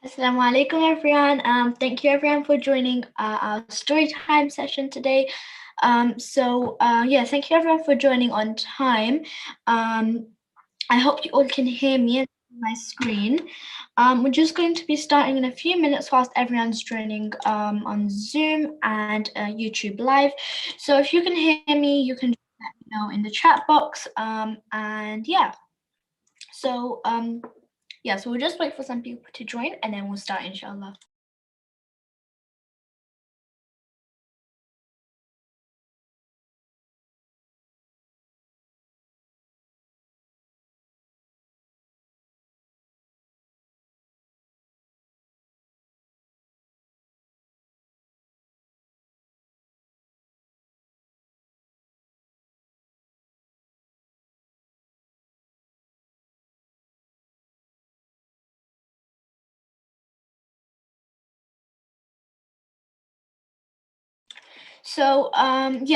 Assalamu alaikum everyone. Thank you everyone for joining our story time session today. Thank you everyone for joining on time. I hope you all can hear me and see my screen. We're just going to be starting in a few minutes whilst everyone's joining on Zoom and YouTube Live. So if you can hear me, you can let me know in the chat box. So we'll just wait for some people to join and then we'll start, inshallah.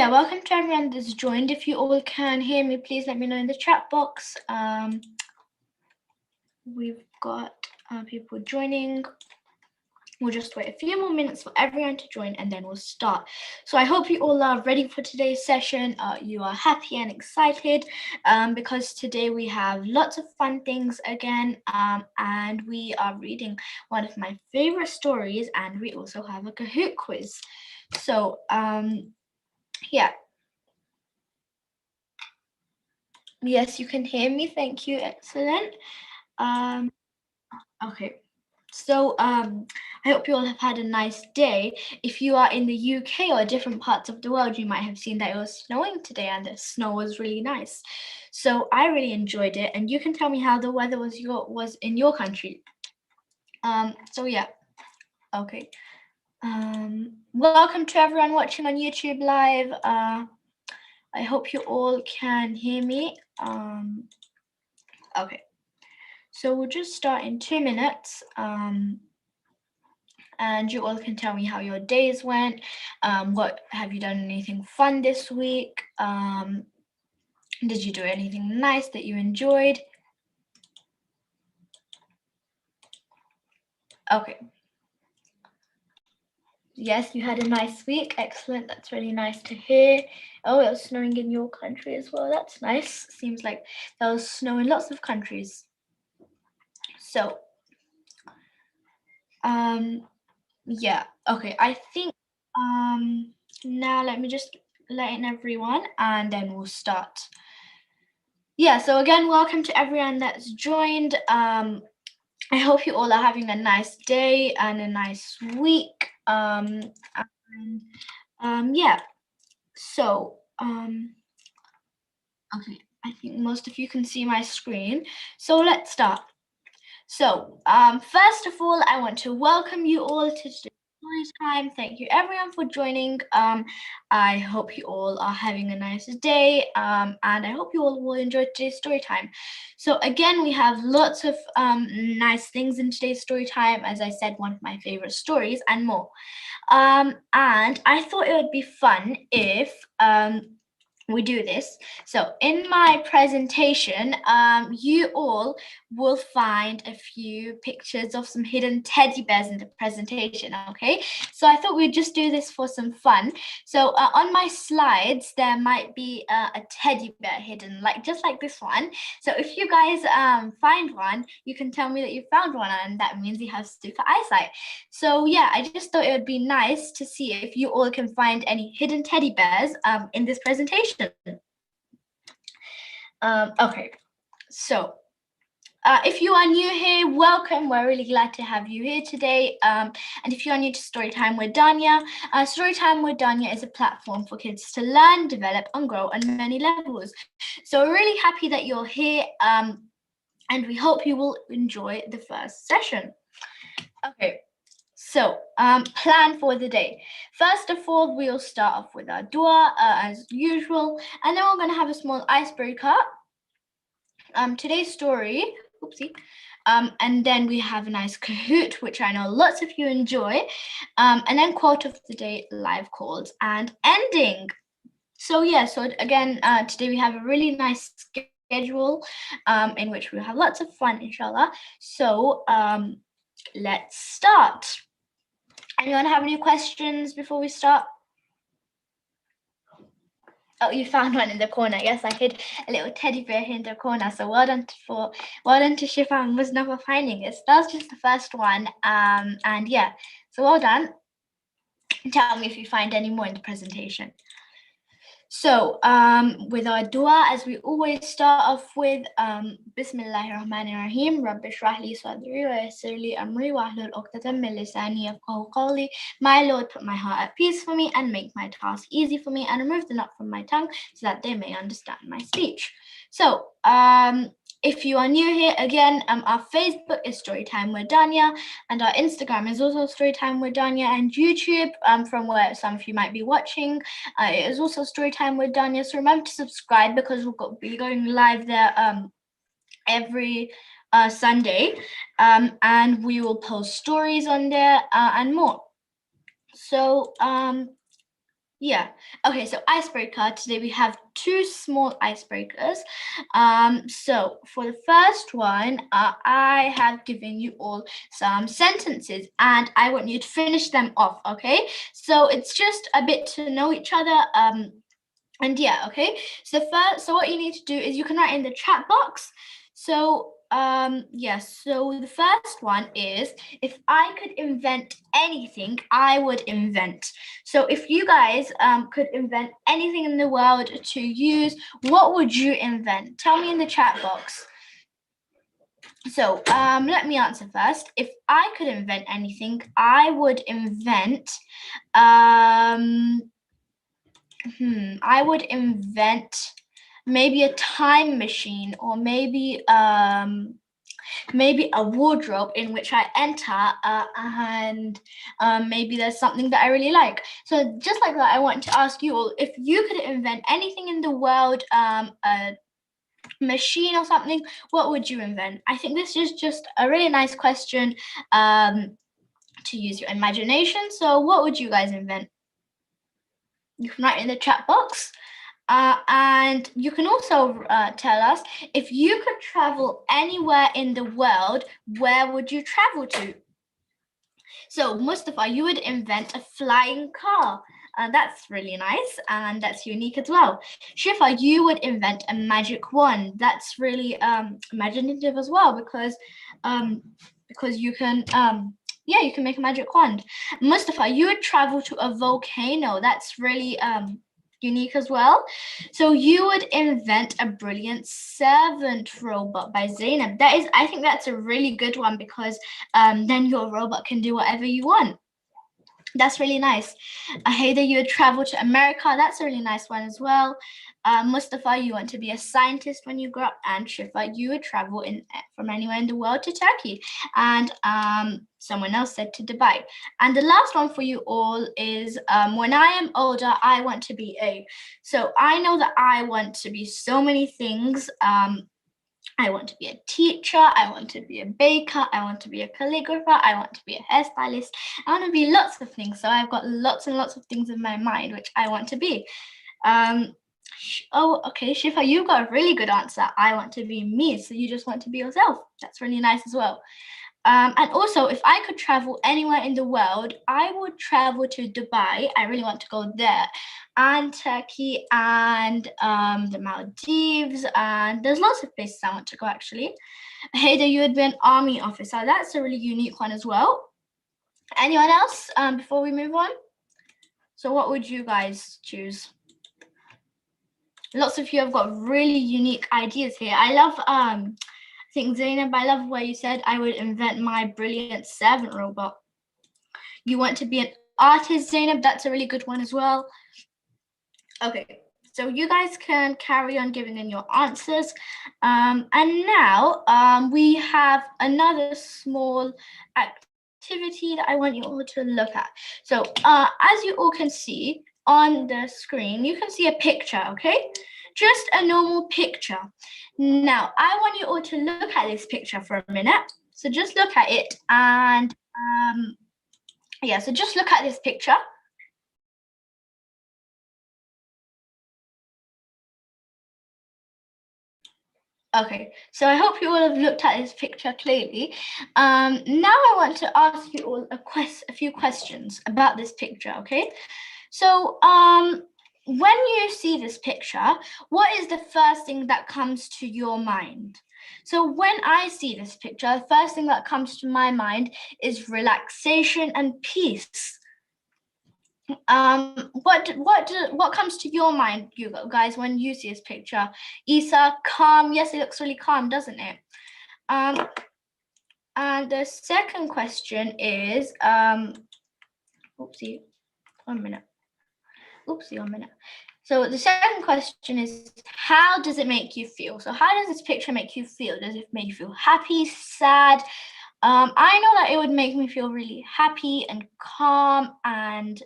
Welcome to everyone that's joined. If you all can hear me, please let me know in the chat box. We've got people joining. We'll just wait a few more minutes for everyone to join and then we'll start. So I hope you all are ready for today's session. You are happy and excited because today we have lots of fun things again, and we are reading one of my favorite stories, and we also have a Kahoot quiz. So Yes, you can hear me. Thank you. Excellent. Okay. So I hope you all have had a nice day. If you are in the UK or different parts of the world, you might have seen that it was snowing today and the snow was really nice. So I really enjoyed it, and you can tell me how the weather was in your country. Okay. Welcome to everyone watching on YouTube Live. I hope you all can hear me. Okay. So we'll just start in 2 minutes, and you all can tell me how your days went. What have you done? Anything fun this week? Did you do anything nice that you enjoyed? Okay. Yes, you had a nice week. Excellent. That's really nice to hear. Oh, it was snowing in your country as well. That's nice. Seems like there was snow in lots of countries. So, okay. I think now let me just let in everyone and then we'll start. So again, welcome to everyone that's joined. I hope you all are having a nice day and a nice week. Okay, I think most of you can see my screen. So let's start. So first of all, I want to welcome you all to Storytime. Thank you everyone for joining. I hope you all are having a nice day, and I hope you all will enjoy today's story time. So again, we have lots of nice things in today's story time. As I said, one of my favorite stories and more. And I thought it would be fun if we do this. So in my presentation, you all will find a few pictures of some hidden teddy bears in the presentation, okay? So I thought we'd just do this for some fun. So on my slides, there might be a teddy bear hidden, just like this one. So if you guys find one, you can tell me that you found one, and that means you have super eyesight. So yeah, I just thought it would be nice to see if you all can find any hidden teddy bears in this presentation. Okay, so if you are new here, welcome. We're really glad to have you here today. And if you are new to Storytime with Daania, Storytime with Daania is a platform for kids to learn, develop, and grow on many levels. So we're really happy that you're here, and we hope you will enjoy the first session. Okay. So, plan for the day. First of all, we'll start off with our dua as usual, and then we're going to have a small icebreaker. Today's story, and then we have a nice Kahoot, which I know lots of you enjoy, and then quote of the day, live calls, and ending. So again, today we have a really nice schedule in which we'll have lots of fun, inshallah. So let's start. Anyone have any questions before we start? Oh, you found one in the corner. Yes, I hid a little teddy bear here in the corner. So well done to Shifa and Musna for finding it. That's just the first one. And yeah, so well done. Tell me if you find any more in the presentation. So with our dua, as we always start off with, Bismillahir Rahmanir Rahim, Rabbi shrah li sadri wa yassir li amri wahlul uqdatan min lisani yafqahu qawli. My Lord, put my heart at peace for me and make my task easy for me and remove the knot from my tongue so that they may understand my speech. So if you are new here, again, our Facebook is Storytime with Daania, and our Instagram is also Storytime with Daania, and YouTube, from where some of you might be watching, it is also Storytime with Daania. So remember to subscribe because we'll be going live there every Sunday, and we will post stories on there and more. So yeah, okay, so icebreaker. Today we have 2 small icebreakers. So for the first one, I have given you all some sentences and I want you to finish them off, okay? So it's just a bit to know each other. And yeah, okay. So what you need to do is you can write in the chat box. So yes, so the first one is, if I could invent anything, I would invent. So if you guys could invent anything in the world to use, what would you invent? Tell me in the chat box. So let me answer first. If I could invent anything, I would invent I would invent maybe a time machine, or maybe maybe a wardrobe in which I enter, and maybe there's something that I really like. So just like that, I want to ask you all, if you could invent anything in the world, a machine or something, what would you invent? I think this is just a really nice question to use your imagination. So what would you guys invent? You can write in the chat box. And you can also tell us, if you could travel anywhere in the world, where would you travel to? So Mustafa, you would invent a flying car. That's really nice and that's unique as well. Shifa, you would invent a magic wand. That's really imaginative as well, because you can yeah, you can make a magic wand. Mustafa, you would travel to a volcano. That's really unique as well. So you would invent a brilliant servant robot by Zainab. I think that's a really good one, because then your robot can do whatever you want. That's really nice. Haida, you would travel to America. That's a really nice one as well. Mustafa, you want to be a scientist when you grow up. And Shifa, you would travel from anywhere in the world to Turkey. And someone else said to Dubai. And the last one for you all is, when I am older, I want to be a. So I know that I want to be so many things. I want to be a teacher, I want to be a baker, I want to be a calligrapher, I want to be a hairstylist. I want to be lots of things. So I've got lots and lots of things in my mind which I want to be. Oh, okay, Shifa, you got a really good answer. I want to be me. So you just want to be yourself. That's really nice as well. And also, if I could travel anywhere in the world, I would travel to Dubai. I really want to go there, and Turkey, and the Maldives, and there's lots of places I want to go actually. Haida, you would be an army officer. That's a really unique one as well. Anyone else before we move on? So what would you guys choose? Lots of you have got really unique ideas here. I love I think Zainab, I love where you said I would invent my brilliant servant robot. You want to be an artist, Zainab? That's a really good one as well. Okay, so you guys can carry on giving in your answers. And now we have another small activity that I want you all to look at. So as you all can see on the screen, you can see a picture, okay? Just a normal picture. Now, I want you all to look at this picture for a minute. So just look at it, and yeah, so just look at this picture. Okay, so I hope you all have looked at this picture clearly. Now I want to ask you all a few questions about this picture, okay? So when you see this picture, what is the first thing that comes to your mind? So when I see this picture, the first thing that comes to my mind is relaxation and peace. What comes to your mind, you guys, when you see this picture? Isa, calm. Yes, it looks really calm, doesn't it? And the second question is, oopsie, 1 minute. Oopsie, 1 minute. So the second question is, how does it make you feel? So how does this picture make you feel? Does it make you feel happy, sad? I know that it would make me feel really happy and calm and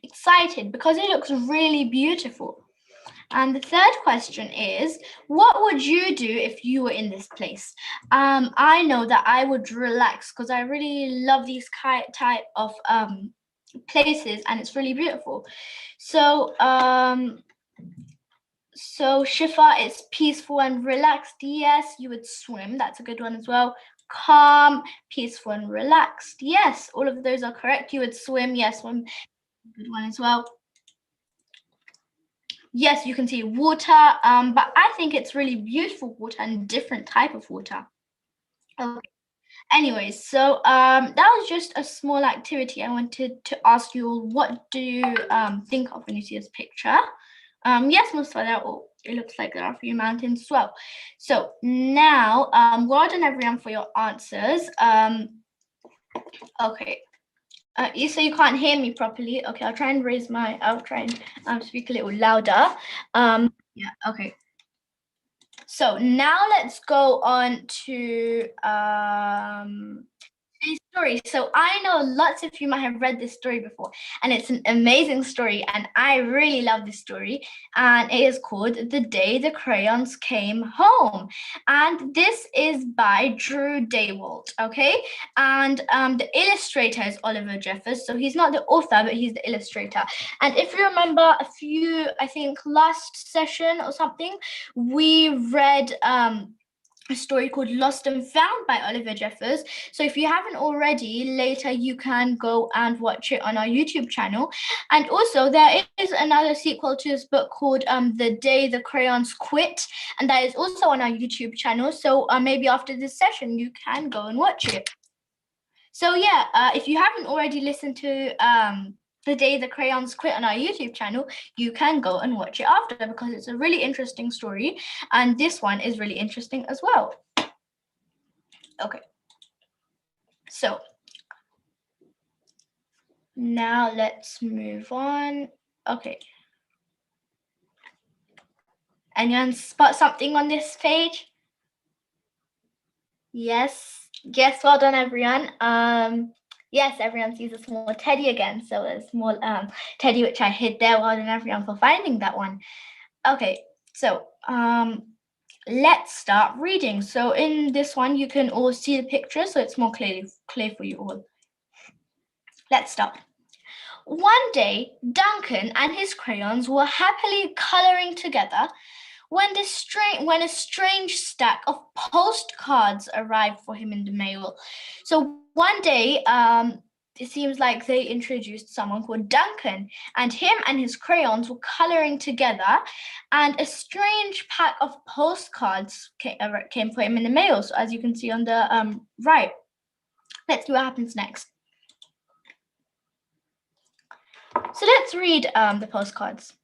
excited because it looks really beautiful. And the third question is, what would you do if you were in this place? I know that I would relax because I really love these type of places and it's really beautiful. So Shifa, it's peaceful and relaxed. Yes, you would swim. That's a good one as well. Calm, peaceful and relaxed. Yes, all of those are correct. You would swim. Yes, swim. Good one as well. Yes, you can see water, but I think it's really beautiful water and different type of water. Okay. Anyways, so that was just a small activity. I wanted to ask you all, what do you think of when you see this picture? Yes, most of that, it looks like there are a few mountains as well. So now, well done everyone for your answers. Okay. You say you can't hear me properly. Okay, I'll try and speak a little louder. Yeah, okay. So now let's go on to story. So I know lots of you might have read this story before, and it's an amazing story, and I really love this story. And it is called The Day the Crayons Came Home. And this is by Drew Daywalt, okay? And the illustrator is Oliver Jeffers. So he's not the author, but he's the illustrator. And if you remember I think last session or something, we read a story called Lost and Found by Oliver Jeffers. So if you haven't already, later you can go and watch it on our YouTube channel. And also there is another sequel to this book called The Day the Crayons Quit, and that is also on our YouTube channel. So maybe after this session you can go and watch it. So yeah, if you haven't already listened to The Day the Crayons Quit on our YouTube channel, you can go and watch it after because it's a really interesting story, and this one is really interesting as well. Okay, so now let's move on. Okay, anyone spot something on this page? Yes, well done everyone. Yes, everyone sees a small teddy again. So a small teddy which I hid there. Well done everyone for finding that one. Okay, so let's start reading. So in this one, you can all see the picture, so it's more clear for you all. Let's start. One day, Duncan and his crayons were happily coloring together when a strange stack of postcards arrived for him in the mail. So one day, it seems like they introduced someone called Duncan, and him and his crayons were coloring together, and a strange pack of postcards came for him in the mail. So as you can see on the right. Let's see what happens next. So let's read the postcards.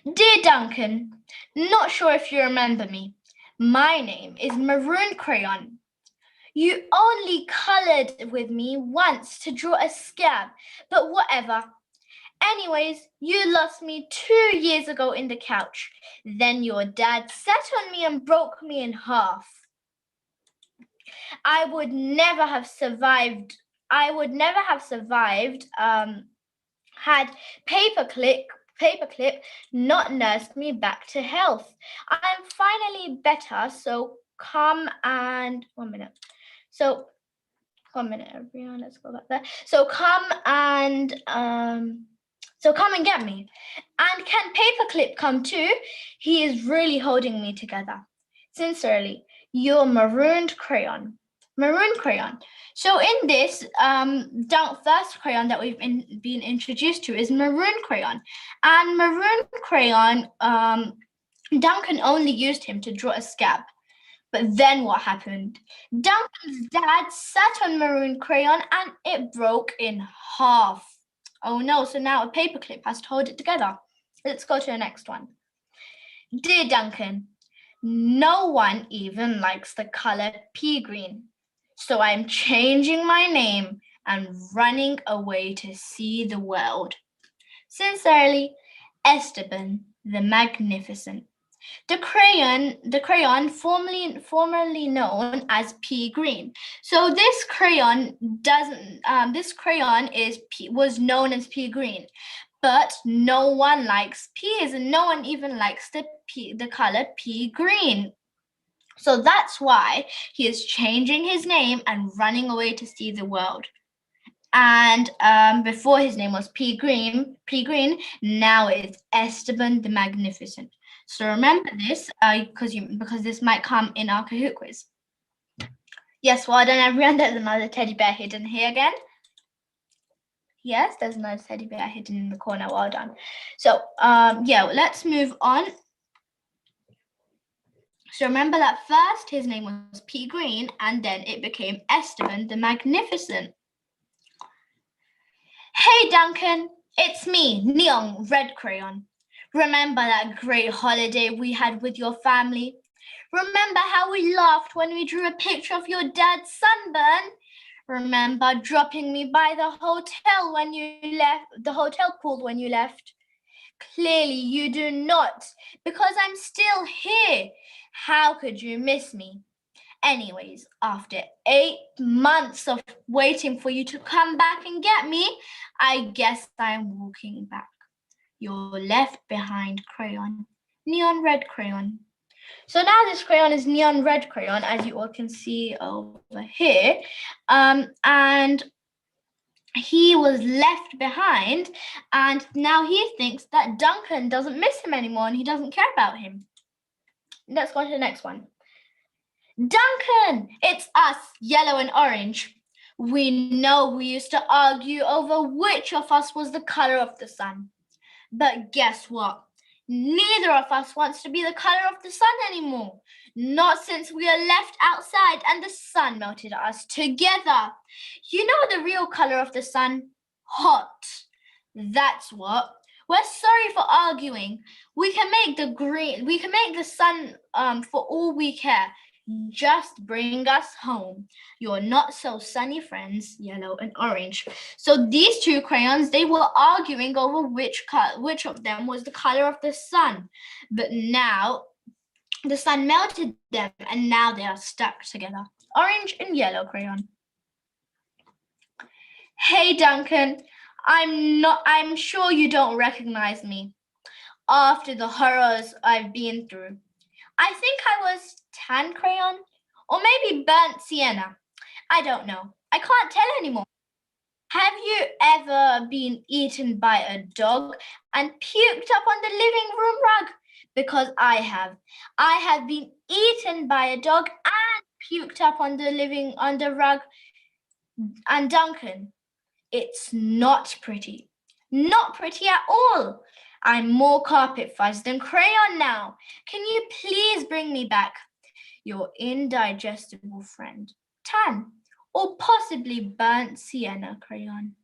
Dear Duncan, not sure if you remember me. My name is Maroon Crayon. You only colored with me once to draw a scab, but whatever. Anyways, you lost me 2 years ago in the couch. Then your dad sat on me and broke me in half. I would never have survived had Paperclip not nursed me back to health. I'm finally better, so come and 1 minute. So 1 minute, everyone. Let's go back there. So come and get me. And can Paperclip come too? He is really holding me together. Sincerely, your marooned crayon. Maroon crayon. So in this, first crayon that we've been introduced to is maroon crayon. And maroon crayon, Duncan only used him to draw a scab. But then what happened? Duncan's dad sat on maroon crayon and it broke in half. Oh no, so now a paperclip has to hold it together. Let's go to the next one. Dear Duncan, no one even likes the color pea green. So I'm changing my name and running away to see the world. Sincerely, Esteban the Magnificent. The crayon formerly known as pea green. So this crayon was known as pea green, but no one likes peas and no one even likes the color pea green. So that's why he is changing his name and running away to see the world. And before his name was Pea Green, now it's Esteban the Magnificent. So remember this because this might come in our Kahoot quiz. Yes, well done everyone. There's another teddy bear hidden here again. Yes, there's another teddy bear hidden in the corner. Well done. So yeah, let's move on. So remember that first his name was Pea Green and then it became Esteban the Magnificent. Hey Duncan, it's me, Neon Red Crayon. Remember that great holiday we had with your family? Remember how we laughed when we drew a picture of your dad's sunburn? Remember dropping me by the hotel when you left, the hotel pool when you left? Clearly you do not, because I'm still here. How could you miss me? Anyways, after 8 months of waiting for you to come back and get me, I guess I'm walking back. Your left behind crayon, Neon Red Crayon. So now this crayon is Neon Red Crayon, as you all can see over here. And he was left behind, and now he thinks that Duncan doesn't miss him anymore and he doesn't care about him. Let's go to the next one. Duncan, it's us, yellow and orange. We know we used to argue over which of us was the color of the sun. But guess what? Neither of us wants to be the color of the sun anymore. Not since we are left outside and the sun melted us together. You know the real color of the sun? Hot. That's what. We're sorry for arguing. We can make the sun for all we care. Just bring us home. Your not so sunny friends, yellow and orange. So these two crayons, they were arguing over which of them was the color of the sun. But now the sun melted them and now they are stuck together. Orange and yellow crayon. Hey Duncan, I'm sure you don't recognize me after the horrors I've been through. I think I was tan crayon or maybe burnt sienna. I don't know. I can't tell anymore. Have you ever been eaten by a dog and puked up on the living room rug? Because I have. I have been eaten by a dog and puked up on the rug. And Duncan, it's not pretty. Not pretty at all. I'm more carpet fuzz than crayon now. Can you please bring me back? Your indigestible friend, tan, or possibly burnt sienna crayon.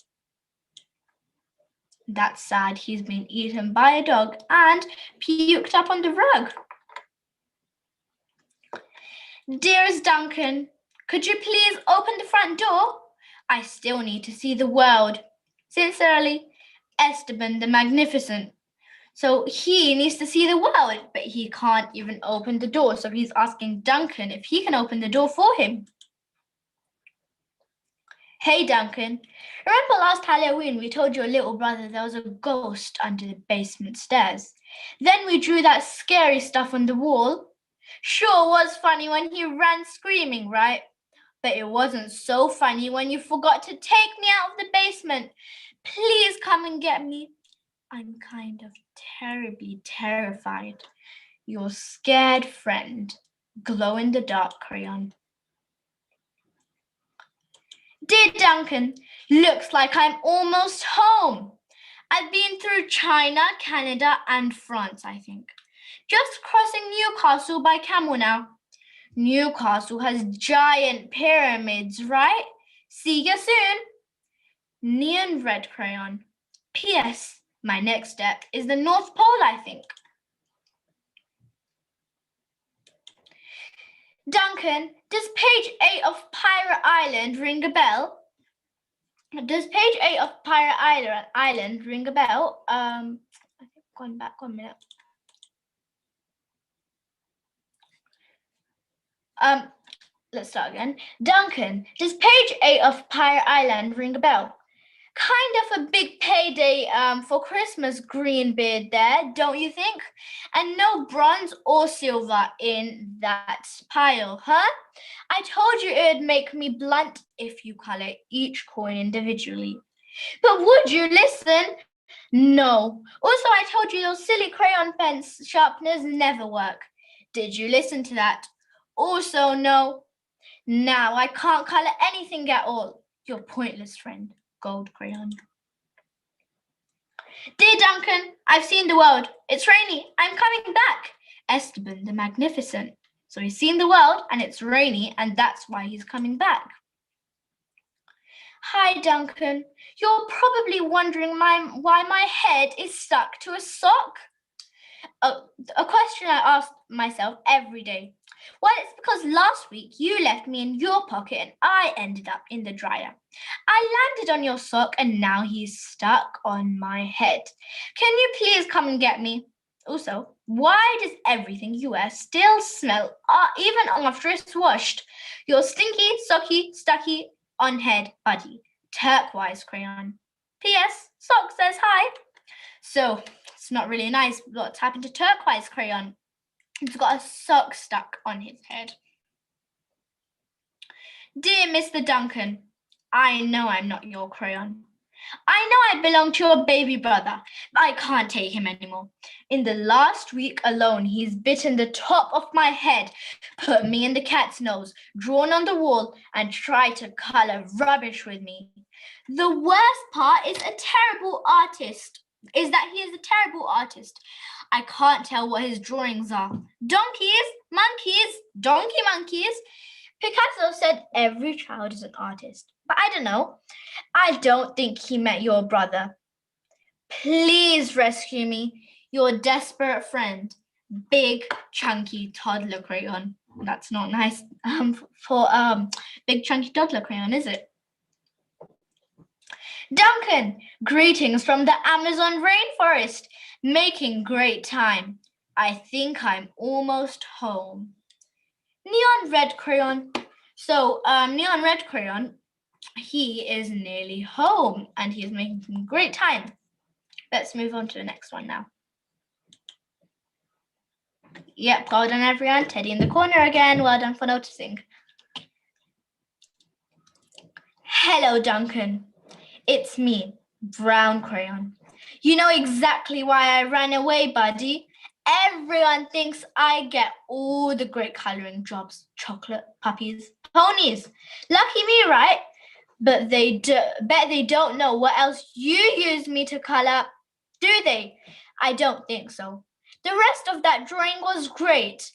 That's sad. He's been eaten by a dog and puked up on the rug. Dearest Duncan, could you please open the front door? I still need to see the world. Sincerely, Esteban the Magnificent. So he needs to see the world, but he can't even open the door. So he's asking Duncan if he can open the door for him. Hey Duncan, remember last Halloween we told your little brother there was a ghost under the basement stairs? Then we drew that scary stuff on the wall. Sure was funny when he ran screaming, right? But it wasn't so funny when you forgot to take me out of the basement. Please come and get me. I'm kind of terribly terrified. Your scared friend, glow-in-the-dark crayon. Dear Duncan, looks like I'm almost home. I've been through China, Canada, and France, I think. Just crossing Newcastle by camel now. Newcastle has giant pyramids, right? See you soon. Neon red crayon. P.S. My next step is the North Pole, I think. Duncan, does page 8 of Pirate Island ring a bell? Does page 8 of Pirate Island ring a bell? I think going back 1 minute. Let's start again. Duncan, does page 8 of Pirate Island ring a bell? Kind of a big payday for Christmas, Greenbeard there, don't you think? And no bronze or silver in that pile, huh? I told you it would make me blunt if you colour each coin individually. But would you listen? No. Also, I told you those silly crayon pen sharpeners never work. Did you listen to that? Also, no. Now I can't colour anything at all. You're pointless, friend. Gold crayon. Dear Duncan, I've seen the world. It's rainy. I'm coming back. Esteban the Magnificent. So he's seen the world and it's rainy and that's why he's coming back. Hi, Duncan. You're probably wondering why my head is stuck to a sock. A question I ask myself every day. Well, it's because last week you left me in your pocket and I ended up in the dryer. I landed on your sock and now he's stuck on my head. Can you please come and get me? Also, why does everything you wear still smell even after it's washed? Your stinky, socky, stucky on head buddy. Turquoise crayon. P.S. Sock says hi. So, it's not really nice what's happened to turquoise crayon. He's got a sock stuck on his head. Dear Mr. Duncan, I know I'm not your crayon. I know I belong to your baby brother, but I can't take him anymore. In the last week alone, he's bitten the top of my head, put me in the cat's nose, drawn on the wall, and tried to colour rubbish with me. The worst part is that he is a terrible artist. I can't tell what his drawings are. Donkeys, monkeys, donkey monkeys. Picasso said every child is an artist. But I don't know. I don't think he met your brother. Please rescue me. Your desperate friend. Big, chunky toddler crayon. That's not nice for big, chunky toddler crayon, is it? Duncan, greetings from the Amazon rainforest. Making great time. I think I'm almost home. Neon red crayon. So, neon red crayon, he is nearly home and he is making great time. Let's move on to the next one now. Yep, well done everyone. Teddy in the corner again. Well done for noticing. Hello, Duncan. It's me, brown crayon. You know exactly why I ran away, buddy. Everyone thinks I get all the great colouring jobs. Chocolate, puppies, ponies. Lucky me, right? But bet they don't know what else you use me to colour, do they? I don't think so. The rest of that drawing was great,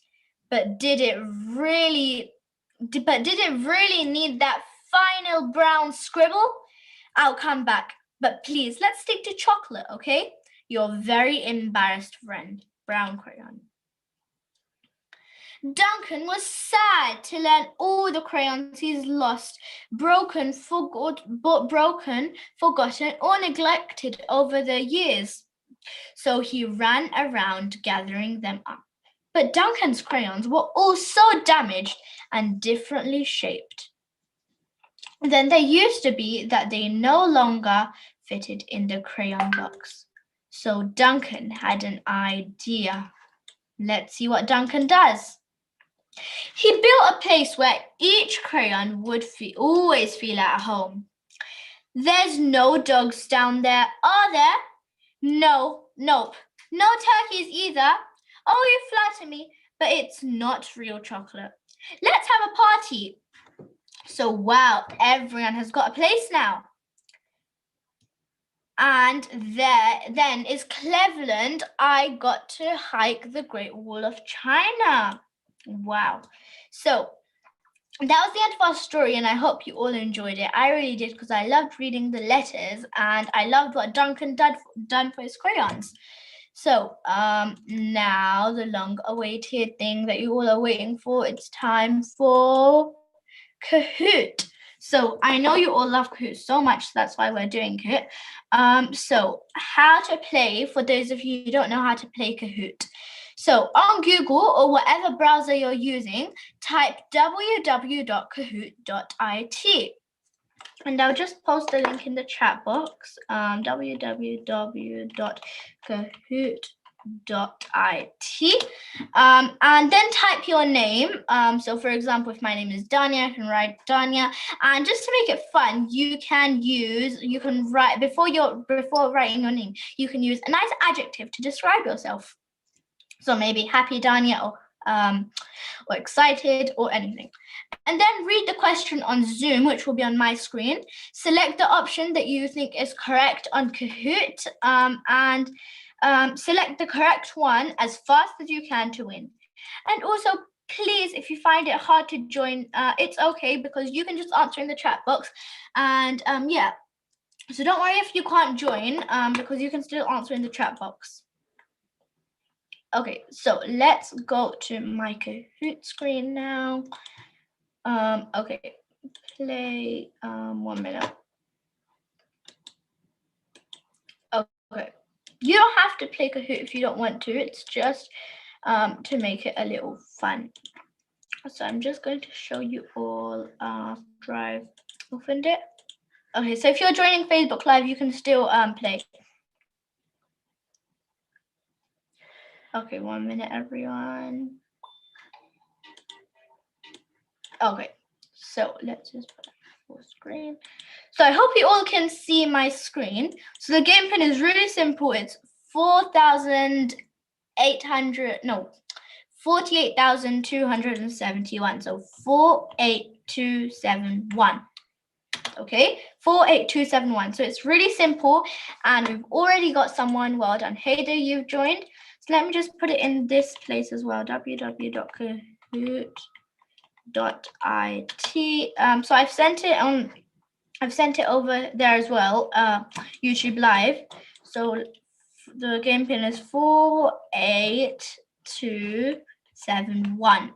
but did it really need that final brown scribble? I'll come back, but please, let's stick to chocolate, okay? Your very embarrassed friend, brown crayon. Duncan was sad to learn all the crayons he's lost, broken, forgotten, or neglected over the years. So he ran around gathering them up. But Duncan's crayons were all so damaged and differently shaped than they used to be that they no longer fitted in the crayon box. So Duncan had an idea. Let's see what Duncan does. He built a place where each crayon would always feel at home. There's no dogs down there, are there? No, nope. No turkeys either. Oh, you flatter me, but it's not real chocolate. Let's have a party. So wow, everyone has got a place now. And then is Cleveland. I got to hike the Great Wall of China. Wow. So that was the end of our story, and I hope you all enjoyed it. I really did, because I loved reading the letters, and I loved what Duncan done for his crayons. So now the long-awaited thing that you all are waiting for, it's time for Kahoot. So I know you all love Kahoot so much, that's why we're doing it. So how to play, for those of you who don't know how to play Kahoot. So on Google or whatever browser you're using, type www.kahoot.it. And I'll just post the link in the chat box, www.kahoot.it, and then type your name. So for example, if my name is Daania, I can write Daania. And just to make it fun, you can write before writing your name, you can use a nice adjective to describe yourself. So maybe happy Daania, or excited, or anything. And then read the question on Zoom, which will be on my screen. Select the option that you think is correct on Kahoot, and select the correct one as fast as you can to win. And also, please, if you find it hard to join, it's okay, because you can just answer in the chat box. And yeah, so don't worry if you can't join, because you can still answer in the chat box. Okay, so let's go to my Kahoot screen now. Okay, play 1 minute. Okay, you don't have to play Kahoot if you don't want to. It's just to make it a little fun. So I'm just going to show you all after I've opened it. Okay, so if you're joining Facebook Live, you can still play. Okay, 1 minute, everyone. Okay, so let's just put it full screen. So I hope you all can see my screen. So the game pin is really simple. It's 48,271. So 48271. Okay, 48271. So it's really simple, and we've already got someone. Well done, Hayder, you've joined. So let me just put it in this place as well, www.kahoot.it. So I've sent it over there as well, YouTube Live. So the game pin is 48271.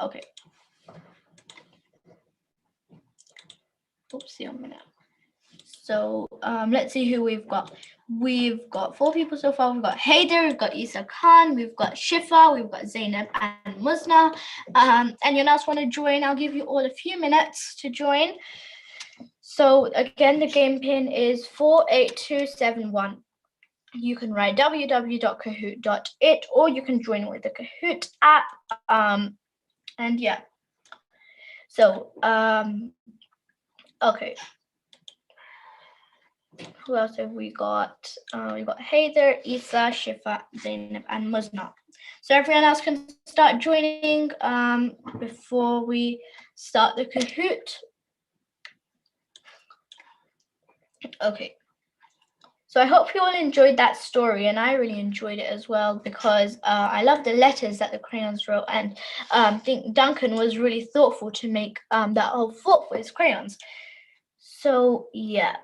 Okay. Oopsie, a minute. So let's see who we've got. We've got 4 people so far. We've got Hayder, we've got Isa Khan, we've got Shifa, we've got Zainab and Musna. Anyone else want to join? I'll give you all a few minutes to join. So again, the game pin is 48271. You can write www.kahoot.it, or you can join with the Kahoot app. And yeah. So okay. Who else have we got? We got Hayder, Isa, Shifa, Zainab, and Musna. So everyone else can start joining before we start the Kahoot. Okay. So I hope you all enjoyed that story, and I really enjoyed it as well, because I love the letters that the crayons wrote, and I think Duncan was really thoughtful to make that whole fort for his crayons. So yeah.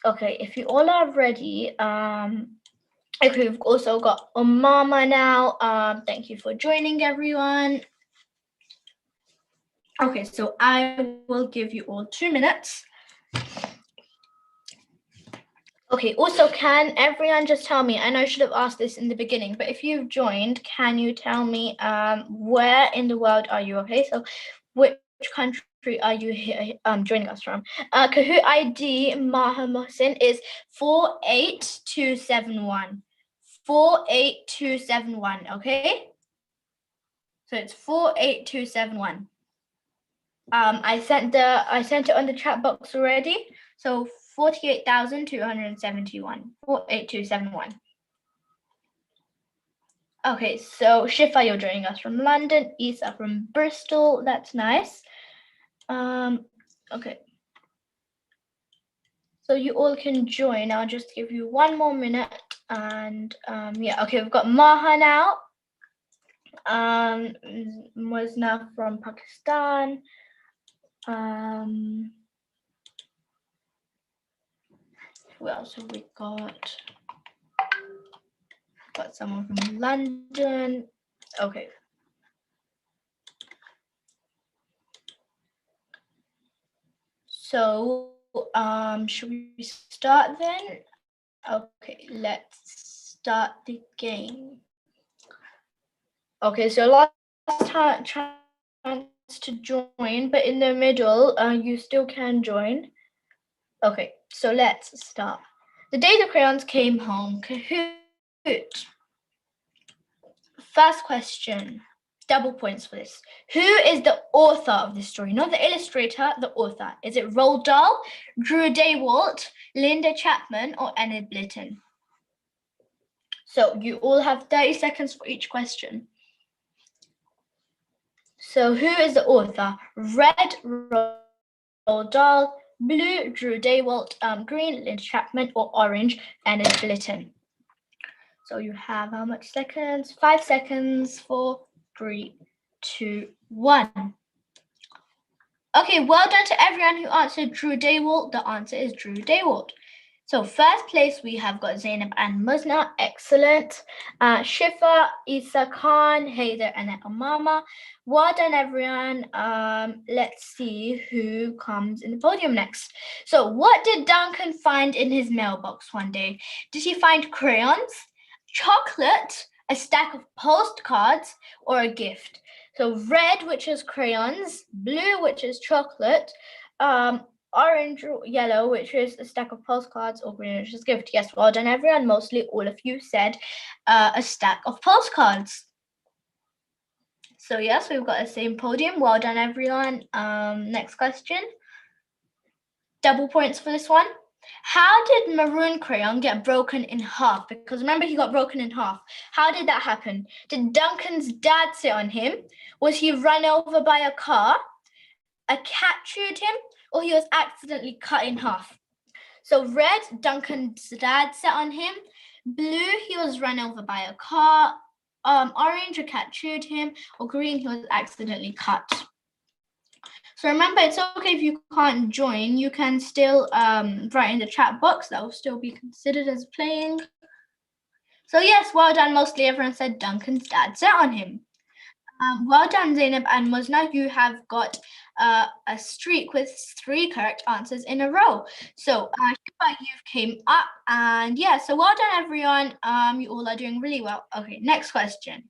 Okay, if you all are ready, okay, we've also got Omama now. Thank you for joining, everyone. Okay, so I will give you all 2 minutes. Okay, also, can everyone just tell me, I know I should have asked this in the beginning, but if you've joined, can you tell me where in the world are you? Okay, so which country are you here, joining us from? Kahoot ID Maha Mohsin is 48271. 48271, okay? So it's 48271. I sent it on the chat box already. So 48,271. 48271. Okay, so Shifa, you're joining us from London. Isa from Bristol. That's nice. Okay. So you all can join. I'll just give you one more minute. And yeah, okay, we've got Maha now. Musna from Pakistan. Who else have we got? Got someone from London. Okay. So should we start then? Okay, let's start the game. Okay, so last chance to join, but in the middle, you still can join. Okay, so let's start. The day the crayons came home, Kahoot. First question, double points for this. Who is the author of this story? Not the illustrator, the author. Is it Roald Dahl, Drew Daywalt, Linda Chapman, or Enid Blyton? So you all have 30 seconds for each question. So who is the author? Red, Roald Dahl, blue, Drew Daywalt, green, Linda Chapman, or orange, Enid Blyton? So you have how much seconds? 5 seconds. 4, 3, 2, 1. Okay, well done to everyone who answered Drew Daywalt. The answer is Drew Daywalt. So first place we have got Zainab and Musna. Excellent. Shifa, Isa Khan, Haider, and Amama. Well done, everyone. Let's see who comes in the podium next. So what did Duncan find in his mailbox one day? Did he find crayons, chocolate, a stack of postcards, or a gift? So red, which is crayons, blue, which is chocolate, orange or yellow, which is a stack of postcards, or green, which is gift. Yes, well done, everyone. Mostly all of you said a stack of postcards. So yes, we've got the same podium. Well done, everyone. Next question. Double points for this one. How did Maroon Crayon get broken in half? Because remember, he got broken in half. How did that happen? Did Duncan's dad sit on him? Was he run over by a car? A cat chewed him? Or he was accidentally cut in half? So red, Duncan's dad sat on him. Blue, he was run over by a car. Orange, a cat chewed him. Or green, he was accidentally cut. So remember, it's okay if you can't join. You can still write in the chat box. That will still be considered as playing. So yes, well done. Mostly everyone said Duncan's dad sat on him. Well done, Zainab and Musna. You have got a streak with 3 correct answers in a row. So Shifa, you came up, and yeah, so well done, everyone. You all are doing really well. Okay, next question.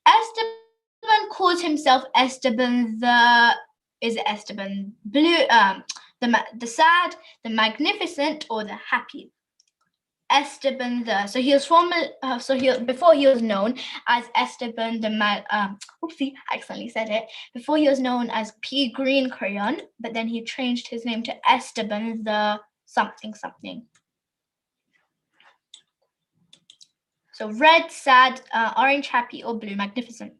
Esteban calls himself Esteban the. Is it Esteban Blue? The sad, the magnificent, or the happy? Esteban the. So he was before he was known as Esteban the oopsie, I accidentally said it. Before he was known as Pea Green Crayon, but then he changed his name to Esteban the something something. So red, sad, orange, happy, or blue, magnificent.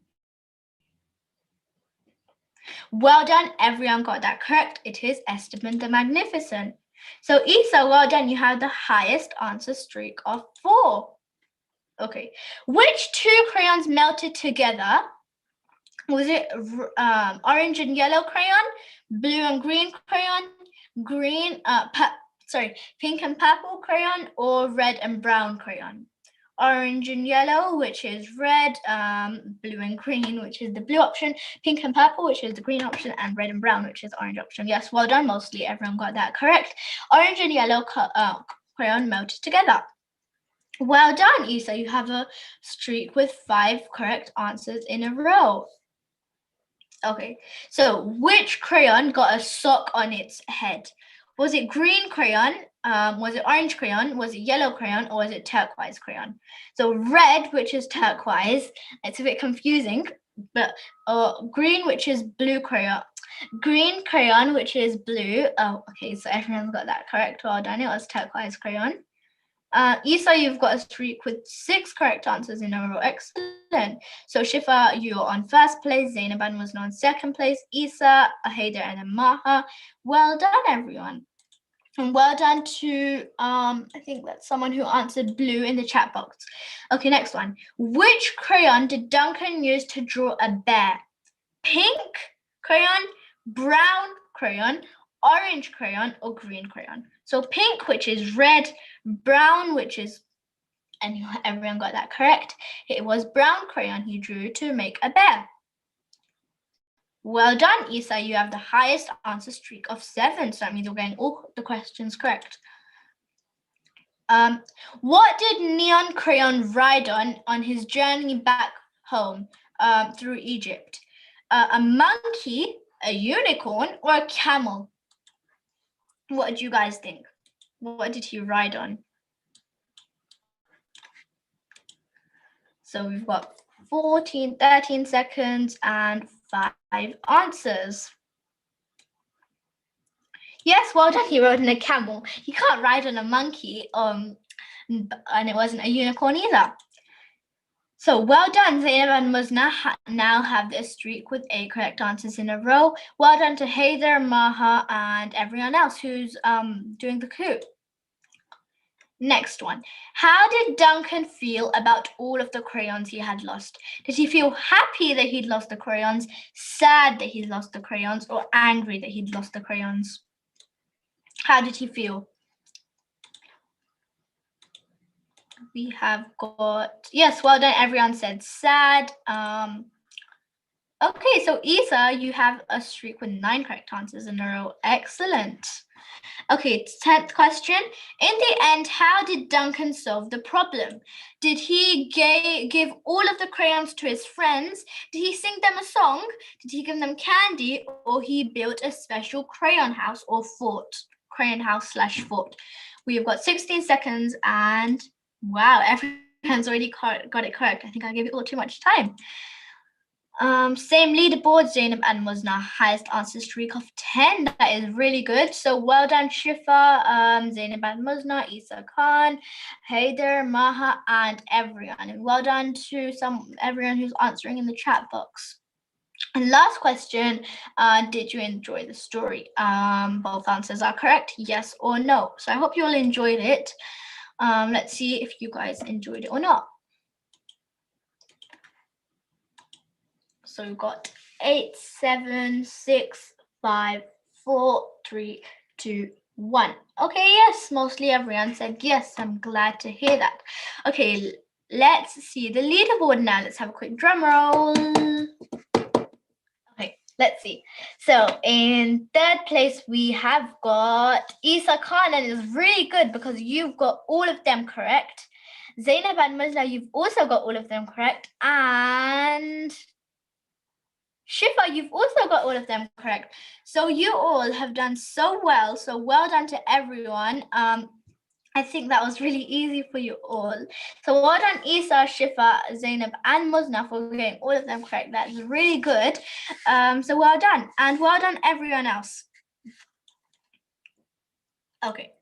Well done, everyone got that correct. It is Esteban the Magnificent. So Isa, well done. You have the highest answer streak of 4. Okay. Which 2 crayons melted together? Was it orange and yellow crayon, blue and green crayon, pink and purple crayon, or red and brown crayon? Orange and yellow, which is red, blue and green, which is the blue option, pink and purple, which is the green option, and red and brown, which is orange option. Yes, well done. Mostly everyone got that correct. Orange and yellow crayon melted together. Well done, Isa. You have a streak with 5 correct answers in a row. Okay, so which crayon got a sock on its head? Was it green crayon? Was it orange crayon? Was it yellow crayon? Or was it turquoise crayon? So red, which is turquoise, it's a bit confusing, but green, which is blue crayon. Green crayon, which is blue. Oh, okay, so everyone's got that correct. Well done, it was turquoise crayon. Isa, you've got a streak with 6 correct answers in a row. Excellent. So Shifa, you're on first place. Zainab and Musna on second place. Isa, Haider, and Maha. Well done, everyone. And well done to, I think that's someone who answered blue in the chat box. Okay, next one. Which crayon did Duncan use to draw a bear? Pink crayon, brown crayon, orange crayon, or green crayon? So pink, which is red, brown, which is, and everyone got that correct. It was brown crayon he drew to make a bear. Well done, Isa. You have the highest answer streak of 7. So that means you're getting all the questions correct. What did Neon Crayon ride on his journey back home through Egypt? A monkey, a unicorn, or a camel? What do you guys think? What did he ride on? So we've got 13 seconds and 5 answers. Yes, well done. He rode on a camel. He can't ride on a monkey, and it wasn't a unicorn either. So well done, Zainab and Musna now have this streak with 8 correct answers in a row. Well done to Haider, Maha, and everyone else who's doing the Kahoot. Next one. How did Duncan feel about all of the crayons he had lost? Did he feel happy that he'd lost the crayons, sad that he'd lost the crayons, or angry that he'd lost the crayons? How did he feel? We have got, yes, well done. Everyone said sad. Okay, so Isa, you have a streak with 9 correct answers in a row. Excellent. Okay, 10th question. In the end, how did Duncan solve the problem? Did he give all of the crayons to his friends? Did he sing them a song? Did he give them candy? Or he built a special crayon house or fort? Crayon house / fort. We have got 16 seconds and wow, everyone's already got it correct. I think I gave you all too much time. Same leaderboard, Zainab and Musna, highest answer streak of 10. That is really good. So well done, Shifa, Zainab and Musna, Isa Khan, Haider, Maha, and everyone. And well done to everyone who's answering in the chat box. And last question, did you enjoy the story? Both answers are correct, yes or no. So I hope you all enjoyed it. Let's see if you guys enjoyed it or not. So we've got 8, 7, 6, 5, 4, 3, 2, 1. Okay, yes, mostly everyone said yes. I'm glad to hear that. Okay, let's see the leaderboard now. Let's have a quick drum roll. Okay, let's see. So in 3rd place, we have got Isa Khan, and it's really good because you've got all of them correct. Zainab and Musla, you've also got all of them correct. And Shifa, you've also got all of them correct. So you all have done so well. So well done to everyone. I think that was really easy for you all. So well done Isa, Shifa, Zainab, and Musna for getting all of them correct. That's really good. So well done. And well done everyone else. Okay.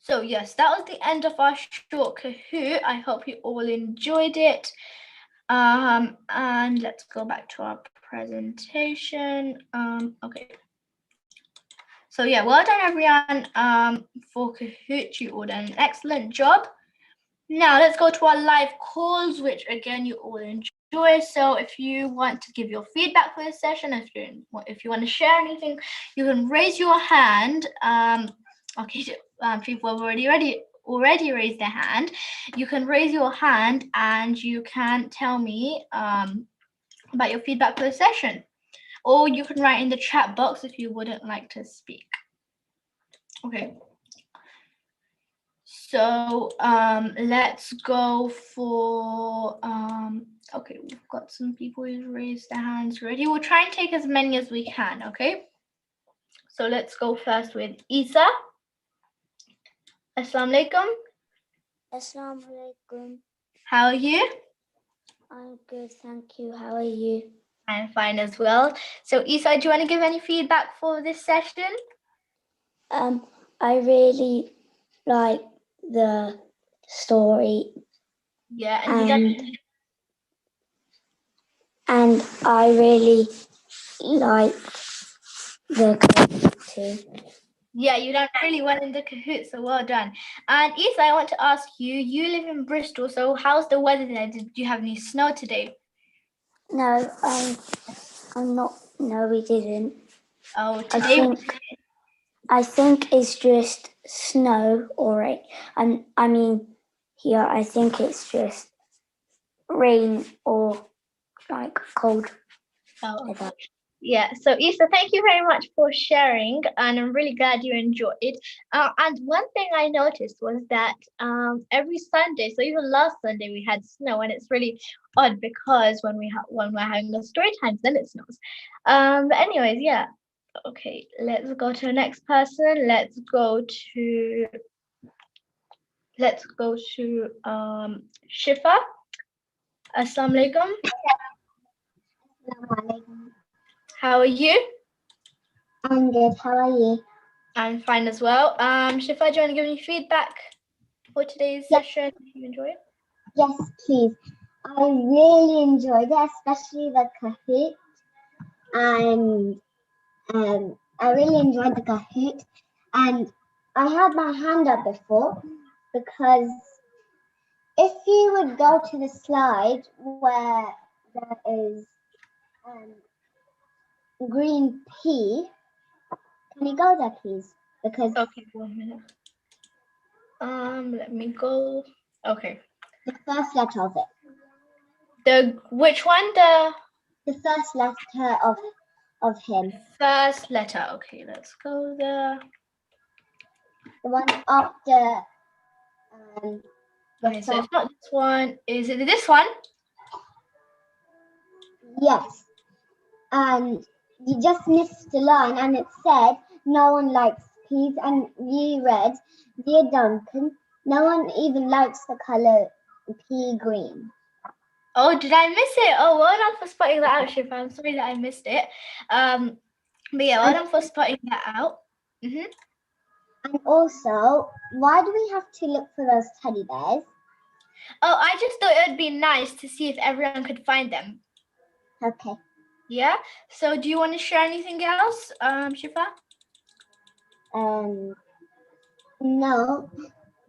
So yes, that was the end of our short Kahoot. I hope you all enjoyed it. And let's go back to our presentation. Okay. So yeah, well done everyone for Kahoot. You all done an excellent job. Now let's go to our live calls, which again you all enjoy. So if you want to give your feedback for this session, if you want to share anything, you can raise your hand. Okay, people have already raised their hand. You can raise your hand and you can tell me about your feedback for the session, or you can write in the chat box if you wouldn't like to speak. Okay, so let's go for okay, we've got some people who raised their hands already. We'll try and take as many as we can. Okay, so let's go first with Isa. Assalamu alaikum. Assalamu alaikum. How are you? I'm good, thank you. How are you? I'm fine as well. So Isa, do you want to give any feedback for this session? I really like the story, Yeah, and I really like the Kahoot too. yeah, you done really well in the Kahoot, so well done. And Isa, I want to ask you, you live in Bristol, so how's the weather there? Did you have any snow today? No, I'm not. No, we didn't. Oh, today I think it's just snow or rain. I mean, here I think it's just rain or like cold weather. Yeah, so Issa, thank you very much for sharing, and I'm really glad you enjoyed. And one thing I noticed was that every Sunday, so even last Sunday, we had snow, and it's really odd because when we're having the story times, then it snows. But anyways, yeah. Okay, let's go to the next person. Let's go to Shifa. Assalamu alaikum. How are you? I'm good. How are you? I'm fine as well. Shifa, do you want to give me feedback for today's session? Did you enjoy it? Yes, please. I really enjoyed it, especially the Kahoot. And I really enjoyed the Kahoot. And I had my hand up before because if you would go to the slide where there is green pea, can you go there, please? Because Okay, 1 minute. Let me go. Okay. the first letter of it. Which one? The first letter of him. First letter. Okay, let's go there. The one after. Okay, so it's not this one. Is it this one? Yes. And you just missed the line, and it said, "No one likes peas," and you read, "Dear Duncan, no one even likes the color pea green." Oh, did I miss it? Oh, well done for spotting that out, Shifa. I'm sorry that I missed it. But yeah, well done for spotting that out. Mm-hmm. And also, why do we have to look for those teddy bears? Oh, I just thought it would be nice to see if everyone could find them. Okay. Yeah. So, do you want to share anything else, Shifa? No,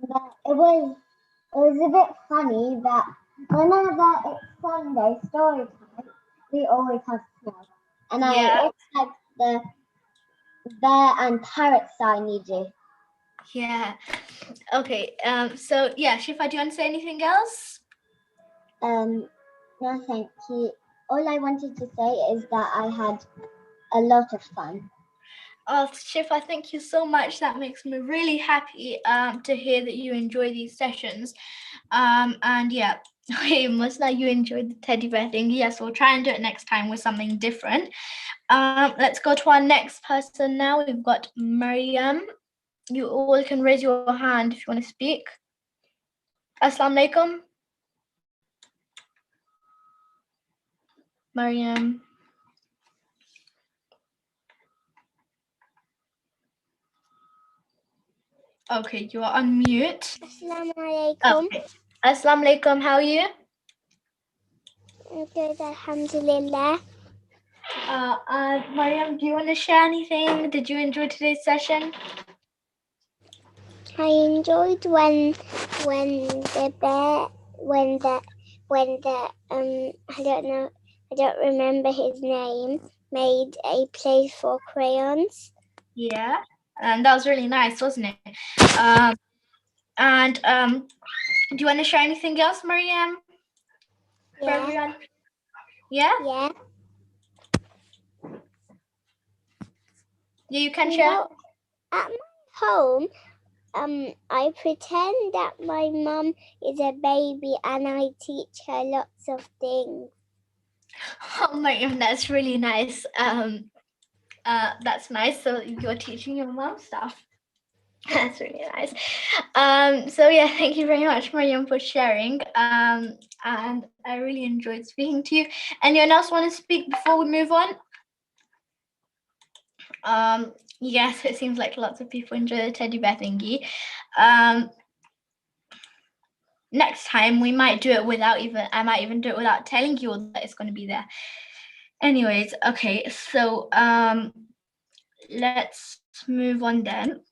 but it was a bit funny that whenever it's Sunday story time, we always have snow. And I also like the bear and parrot sign you do. Yeah. Okay. So yeah, Shifa, do you want to say anything else? No, thank you. All I wanted to say is that I had a lot of fun. Oh, Shifa, thank you so much. That makes me really happy to hear that you enjoy these sessions. And yeah, it must like you enjoyed the teddy bear thing. Yes, we'll try and do it next time with something different. Let's go to our next person now. We've got Mariam. You all can raise your hand if you want to speak. Assalamu alaikum. Mariam. Okay, you are on mute. Assalamu alaikum. Okay. Assalamu alaikum, how are you? I'm good, alhamdulillah. Mariam, do you want to share anything? Did you enjoy today's session? I enjoyed when the bear I don't remember his name, made a place for crayons. Yeah, and that was really nice, wasn't it? Do you want to share anything else, Mariam? For everyone? Yeah? Yeah. Yeah, you can share. At my home, I pretend that my mum is a baby and I teach her lots of things. Oh, Mariam, that's really nice. That's nice. So you're teaching your mom stuff. That's really nice. So yeah, thank you very much, Mariam, for sharing. And I really enjoyed speaking to you. Anyone else want to speak before we move on? Yes, it seems like lots of people enjoy the teddy bear thingy. Next time we might do it without I might even do it without telling you all that it's going to be there. Anyways, okay, so let's move on then.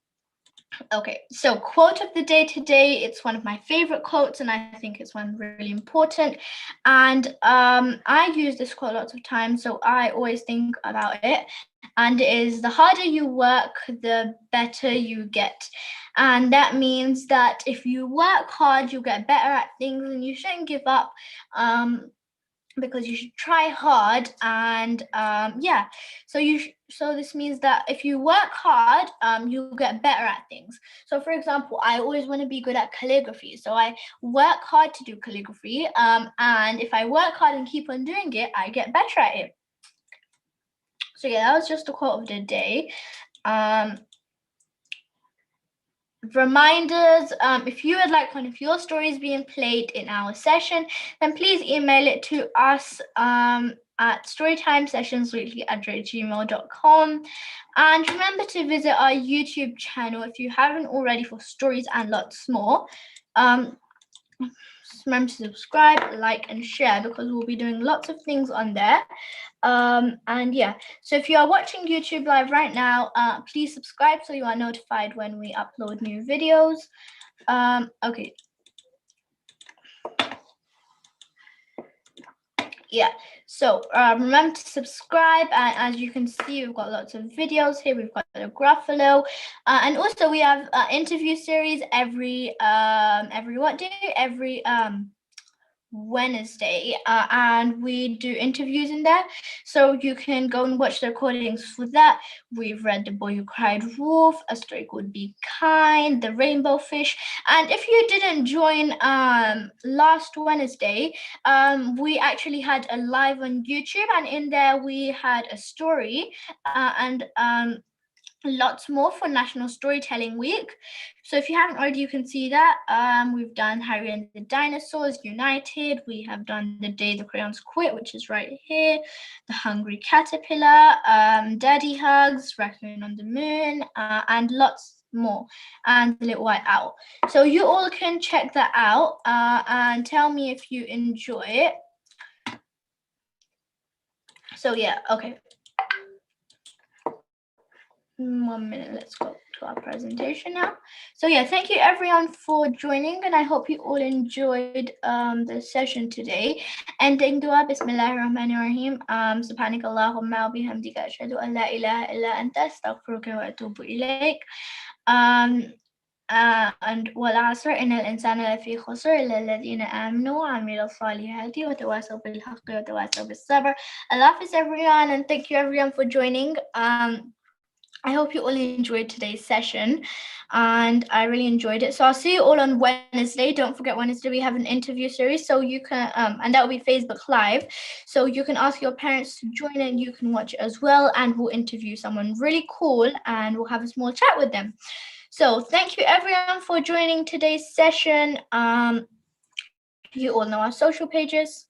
Okay, so quote of the day today, it's one of my favorite quotes and I think it's one really important. And I use this quote lots of times, so I always think about it. And it is, the harder you work, the better you get. And that means that if you work hard, you'll get better at things and you shouldn't give up. Because you should try hard, and yeah, so this means that if you work hard, you'll get better at things. So for example, I always want to be good at calligraphy, so I work hard to do calligraphy, and if I work hard and keep on doing it, I get better at it. So yeah, that was just a quote of the day. Reminders, if you would like one of your stories being played in our session, then please email it to us at storytimesessionsweekly@gmail.com. And remember to visit our YouTube channel if you haven't already, for stories and lots more. Remember to subscribe, like, and share, because we'll be doing lots of things on there. And yeah, so if you are watching YouTube live right now, please subscribe so you are notified when we upload new videos. Okay. Yeah, so remember to subscribe, and as you can see, we've got lots of videos here. We've got a Gruffalo, and also we have interview series every what day? Every Wednesday, and we do interviews in there, so you can go and watch the recordings for that. We've read The Boy Who Cried Wolf, A Story Called Be Kind, The Rainbow Fish. And if you didn't join last Wednesday, we actually had a live on YouTube, and in there we had a story and lots more for National Storytelling Week. So if you haven't already, you can see that. We've done Harry and the Dinosaurs United. We have done The Day the Crayons Quit, which is right here. The Hungry Caterpillar, Daddy Hugs, Raccoon on the Moon, and lots more, and The Little White Owl. So you all can check that out and tell me if you enjoy it. So yeah, okay. 1 minute, let's go to our presentation now. So yeah, thank you everyone for joining, and I hope you all enjoyed the session today. Ending dua, Bismillahirrahmanirrahim. Subhanakallahumma wa bihamdika ashhadu an la ilaha illa anta astaghfiruka wa atubu ilaik. And والعصر إن الإنسان لفي خسر إلا الذين آمنوا وعملوا الصالحات وتواصوا بالحق وتواصوا بالصبر. Allah Hafiz everyone, and thank you everyone for joining. I hope you all enjoyed today's session, and I really enjoyed it. So I'll see you all on Wednesday. Don't forget, Wednesday we have an interview series, so you can and that will be Facebook Live, so you can ask your parents to join and you can watch it as well, and we'll interview someone really cool and we'll have a small chat with them. So thank you everyone for joining today's session. You all know our social pages.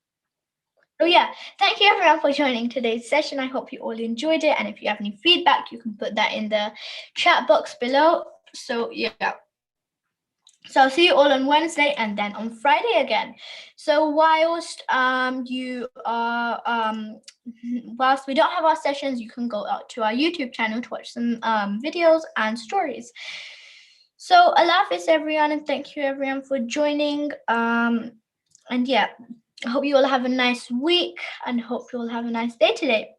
So yeah, thank you everyone for joining today's session. I hope you all enjoyed it, and if you have any feedback, you can put that in the chat box below. So yeah. So I'll see you all on Wednesday and then on Friday again. So whilst whilst we don't have our sessions, you can go out to our YouTube channel to watch some videos and stories. So Allah Hafiz everyone, and thank you everyone for joining. And yeah, I hope you all have a nice week and hope you all have a nice day today.